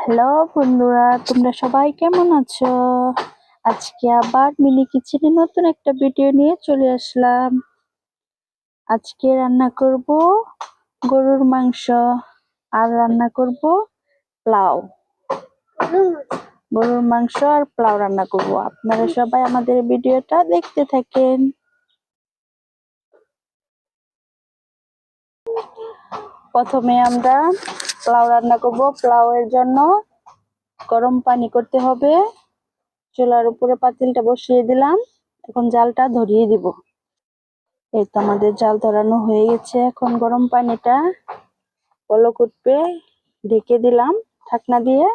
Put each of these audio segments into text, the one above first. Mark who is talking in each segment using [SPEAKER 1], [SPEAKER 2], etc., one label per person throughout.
[SPEAKER 1] Hello বন্ধুরা, তোমরা সবাই কেমন আছো? আজকে আবার মিনি কিচেনে নতুন একটা ভিডিও নিয়ে চলে আসলাম। আজকে রান্না করব গরুর মাংস আর রান্না করব পোলাও। গরুর মাংস আর পোলাও রান্না করব। আপনারা সবাই আমাদের ভিডিওটা দেখতে থাকেন। প্রথমে আমরা পোলাও রান্না করব। পোলাওয়ের জন্য গরম পানি করতে হবে। চুলার উপরে পাতিলটা বসিয়ে দিলাম, এখন জালটা ধরিয়ে দিব। এই তো আমাদের জাল ধরানো হয়ে গেছে। এখন গরম পানিটা বলক উঠবে, ঢেকে দিলাম ঢাকনা দিয়ে।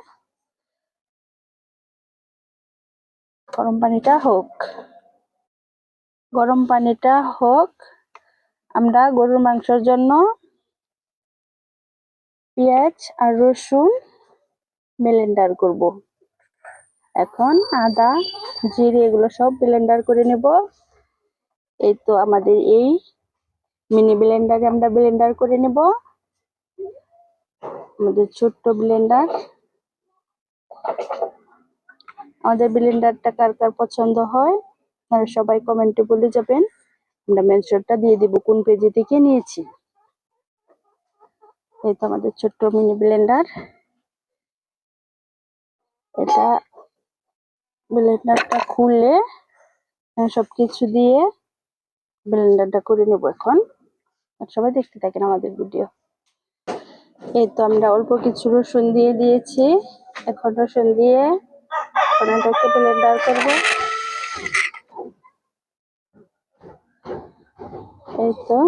[SPEAKER 1] গরম পানিটা হোক। আমরা গরুর মাংসের জন্য পেঁয়াজ আর রসুন ব্লেন্ডার করব। এখন আদা জিরে এগুলো সব ব্লেন্ডার করে নেব। এই তো আমাদের এই মিনি ব্লেন্ডারে আমরা ব্লেন্ডার করে নেব। আমাদের ছোট্ট ব্লেন্ডার। আমাদের ব্লেন্ডারটা কার কার পছন্দ হয় আপনারা সবাই কমেন্টে বলে যাবেন। আমরা মেনশনটা দিয়ে দিব কোন পেজে থেকে নিয়েছি। এই তো আমাদের ছোট্ট মিনি ব্লেন্ডার। এটা ব্লেন্ডারটা খুলে সবকিছু দিয়ে ব্লেন্ডারটা করে নেব। এখন সবাই দেখতে থাকেন আমাদের ভিডিও। এই তো আমরা অল্প কিছু রসুন দিয়ে দিয়েছি। এখন রসুন দিয়ে এটাকে ব্লেন্ডার করব। এই তো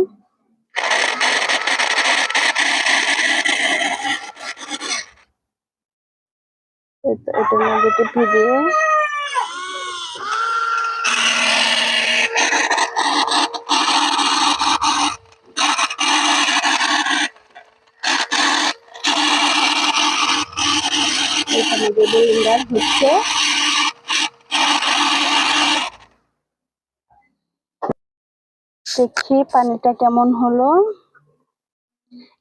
[SPEAKER 1] এটার মধ্যে টিপি দিয়ে এখানে যে ব্লেন্ডার হচ্ছে। দেখি পানিটা কেমন হলো।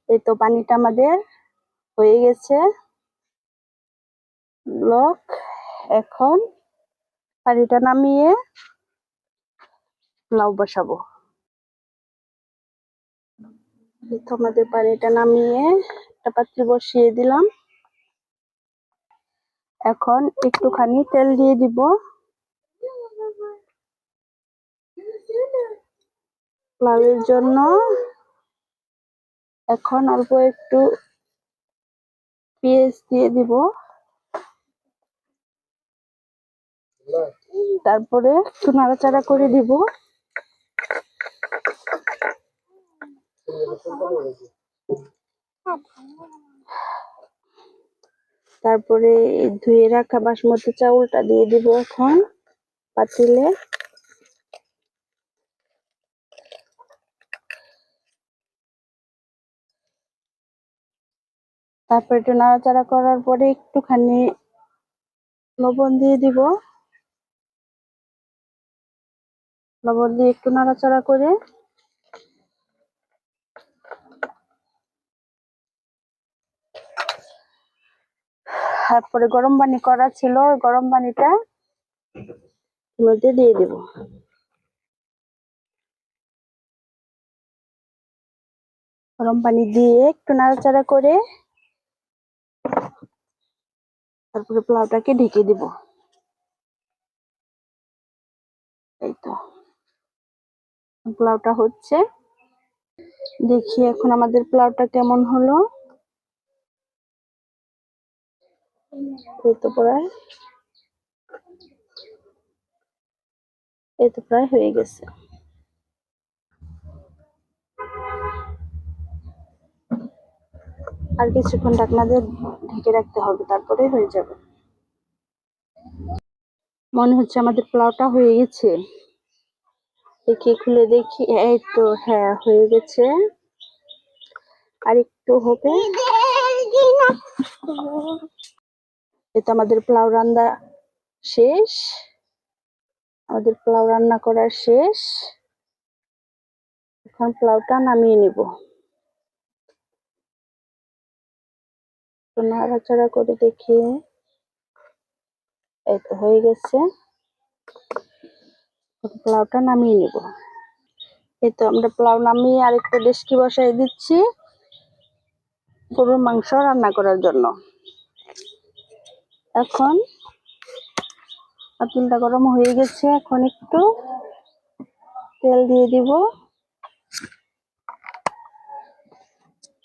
[SPEAKER 1] এই তো পানিটা আমাদের হয়ে গেছে লক। এখন পানিটা নামিয়ে পোলাও বসাবো। এই তো আমাদের পানিটা নামিয়ে একটা পাত্রে বসিয়ে দিলাম। এখন একটুখানি তেল দিয়ে দিব। পোলাওয়ের জন্য এখন অল্প একটু পেঁয়াজ দিয়ে দিব। তারপরে একটু নাড়াচাড়া করে দিব। তারপরে ধুয়ে রাখা বাসমতি চাউলটা দিয়ে দিব এখন পাতিলে। তারপর একটু নাড়াচাড়া করার পরে একটুখানি লবণ দিয়ে দিব। লবণ দিয়ে একটু নাড়াচাড়া করে তারপরে গরম পানি করা ছিল, গরম পানিটা মধ্যে দিয়ে দিব। গরম পানি দিয়ে একটু নাড়াচাড়া করে তারপরে পোলাওটাকে ঢেকে দিব। এই তো পোলাওটা হচ্ছে। দেখি এখন আমাদের পোলাওটা কেমন হলো। এই তো প্রায় হয়ে গেছে। আর কিছুক্ষণ ঢাকনা দিয়ে ঢেকে রাখতে হবে, তারপরে হয়ে যাবে। মনে হচ্ছে আমাদের পোলাওটা হয়ে গেছে। দেখি খুলে দেখি। এই তো হ্যাঁ হয়ে গেছে, আর একটু হবে। এই তো আমাদের পোলাও রান্না শেষ। আমাদের পোলাও রান্না করা শেষ। এখন পোলাওটা নামিয়ে নিব। নাড়াচাড়া করে দেখি। এই তো হয়ে গেছে, পোলাওটা নামিয়ে নিব। এই তো আমরা পোলাও নামিয়ে আরেকটা ডেচকি বসাই দিচ্ছি গরুর মাংস রান্না করার জন্য। এখন পাতিলটা গরম হয়ে গেছে, এখন একটু তেল দিয়ে দিব।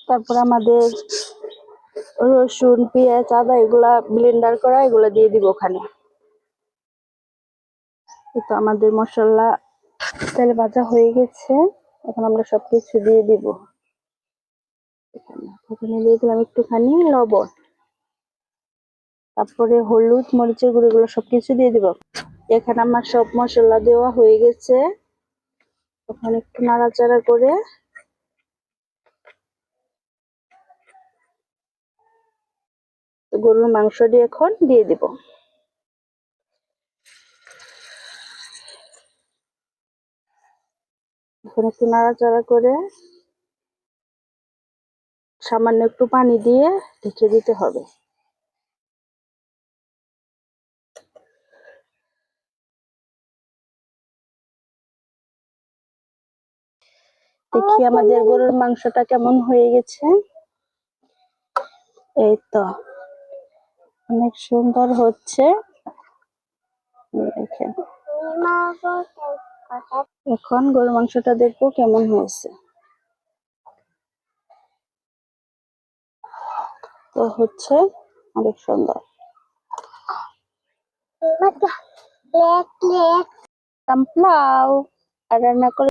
[SPEAKER 1] তারপর আমাদের রসুন, পেঁয়াজ, আদা এগুলা ব্লেন্ডার করা, এগুলা দিয়ে দিব ওখানে। তো আমাদের মশলা তেলে ভাজা হয়ে গেছে, এখন আমরা সবকিছু দিয়ে দিব। এখানে দিয়ে দিলাম একটুখানি লবণ, তারপরে হলুদ, মরিচের গুঁড়ো, এগুলো সবকিছু দিয়ে দিব। এখানে আমার সব মশলা দেওয়া হয়ে গেছে, এখন একটু নাড়াচাড়া করে গরুর মাংসটি এখন দিয়ে দিব। এখন একটু নাড়াচাড়া করে সামান্য একটু পানি দিয়ে ঢেকে দিতে হবে। দেখি আমাদের গরুর মাংসটা কেমন হয়ে গেছে। এই তো অনেক সুন্দর হচ্ছে, দেখেন। এখন গরুর মাংসটা দেখবো কেমন হয়েছে। তো হচ্ছে অনেক সুন্দর পোলাও আর রান্না করে